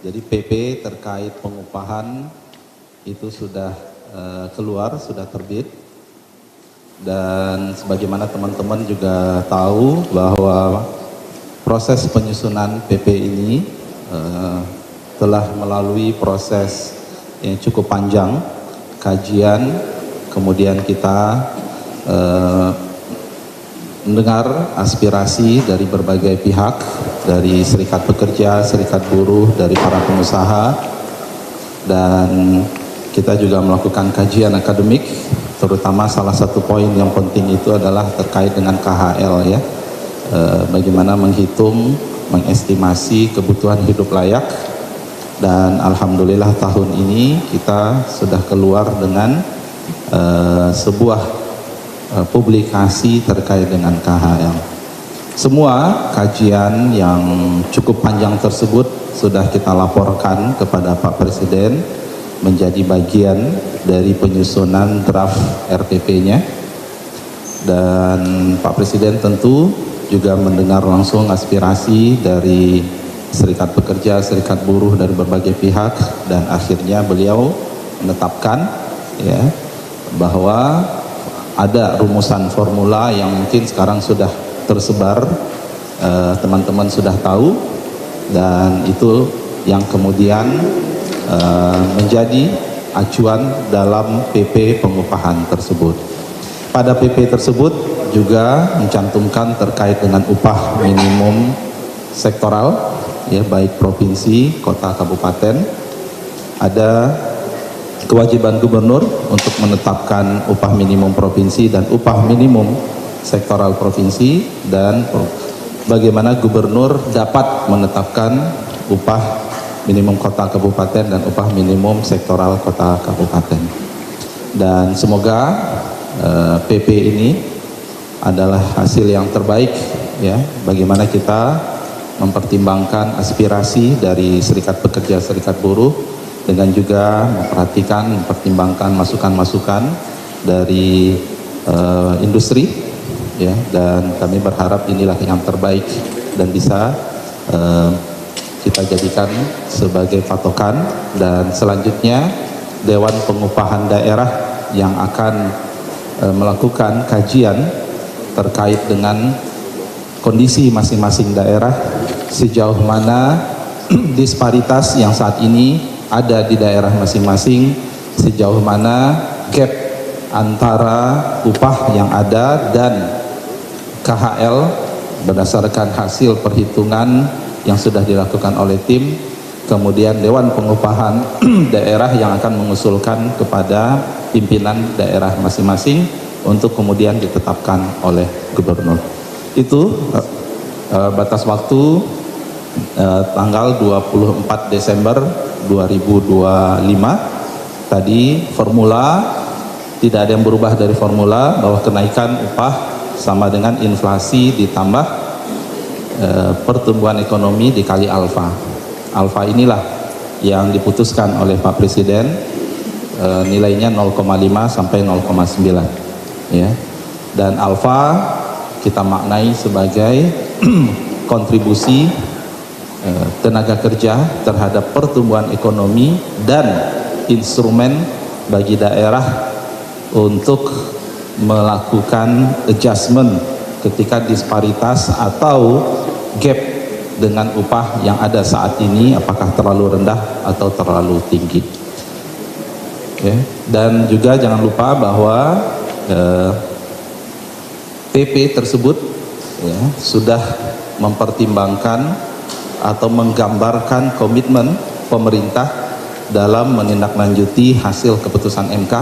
Jadi PP terkait pengupahan itu sudah keluar, sudah terbit. Dan sebagaimana teman-teman juga tahu bahwa proses penyusunan PP ini telah melalui proses yang cukup panjang, kajian, kemudian kita mendengar aspirasi dari berbagai pihak, dari serikat pekerja, serikat buruh, dari para pengusaha, dan kita juga melakukan kajian akademik, terutama salah satu poin yang penting itu adalah terkait dengan KHL ya, bagaimana menghitung, mengestimasi kebutuhan hidup layak, dan alhamdulillah tahun ini kita sudah keluar dengan sebuah publikasi terkait dengan KHL. Semua kajian yang cukup panjang tersebut sudah kita laporkan kepada Pak Presiden menjadi bagian dari penyusunan draft RTP-nya, dan Pak Presiden tentu juga mendengar langsung aspirasi dari serikat pekerja, serikat buruh, dari berbagai pihak, dan akhirnya beliau menetapkan ya bahwa ada rumusan formula yang mungkin sekarang sudah tersebar, teman-teman sudah tahu, dan itu yang kemudian menjadi acuan dalam PP pengupahan tersebut. Pada PP tersebut juga mencantumkan terkait dengan upah minimum sektoral, ya, baik provinsi, kota, kabupaten. Ada kewajiban gubernur untuk menetapkan upah minimum provinsi dan upah minimum sektoral provinsi, dan bagaimana gubernur dapat menetapkan upah minimum kota kabupaten dan upah minimum sektoral kota kabupaten. Dan semoga PP ini adalah hasil yang terbaik ya, bagaimana kita mempertimbangkan aspirasi dari serikat pekerja, serikat buruh, dengan juga mempertimbangkan masukan-masukan dari industri ya, dan kami berharap inilah yang terbaik dan bisa kita jadikan sebagai patokan. Dan selanjutnya Dewan Pengupahan Daerah yang akan melakukan kajian terkait dengan kondisi masing-masing daerah, sejauh mana disparitas yang saat ini ada di daerah masing-masing, sejauh mana gap antara upah yang ada dan KHL berdasarkan hasil perhitungan yang sudah dilakukan oleh tim, kemudian Dewan Pengupahan Daerah yang akan mengusulkan kepada pimpinan daerah masing-masing untuk kemudian ditetapkan oleh gubernur. Itu batas waktu tanggal 24 Desember 2025. Tadi formula tidak ada yang berubah dari formula, bahwa kenaikan upah sama dengan inflasi ditambah pertumbuhan ekonomi dikali alfa. Alfa inilah yang diputuskan oleh Pak Presiden, nilainya 0,5 sampai 0,9 ya. Dan alfa kita maknai sebagai kontribusi tenaga kerja terhadap pertumbuhan ekonomi dan instrumen bagi daerah untuk melakukan adjustment ketika disparitas atau gap dengan upah yang ada saat ini, apakah terlalu rendah atau terlalu tinggi. Okay. Dan juga jangan lupa bahwa PP tersebut ya, sudah mempertimbangkan atau menggambarkan komitmen pemerintah dalam menindaklanjuti hasil keputusan MK.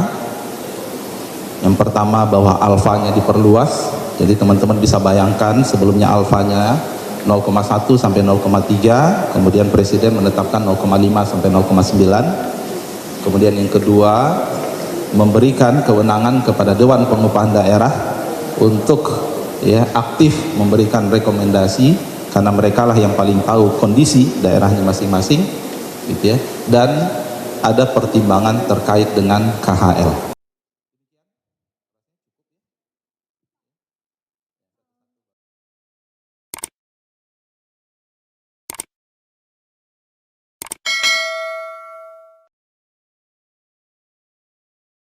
Yang pertama bahwa alfanya diperluas, jadi teman-teman bisa bayangkan sebelumnya alfanya 0,1 sampai 0,3, kemudian Presiden menetapkan 0,5 sampai 0,9. Kemudian yang kedua, memberikan kewenangan kepada Dewan Pengupahan Daerah untuk ya aktif memberikan rekomendasi, karena mereka lah yang paling tahu kondisi daerahnya masing-masing gitu ya. Dan ada pertimbangan terkait dengan KHL.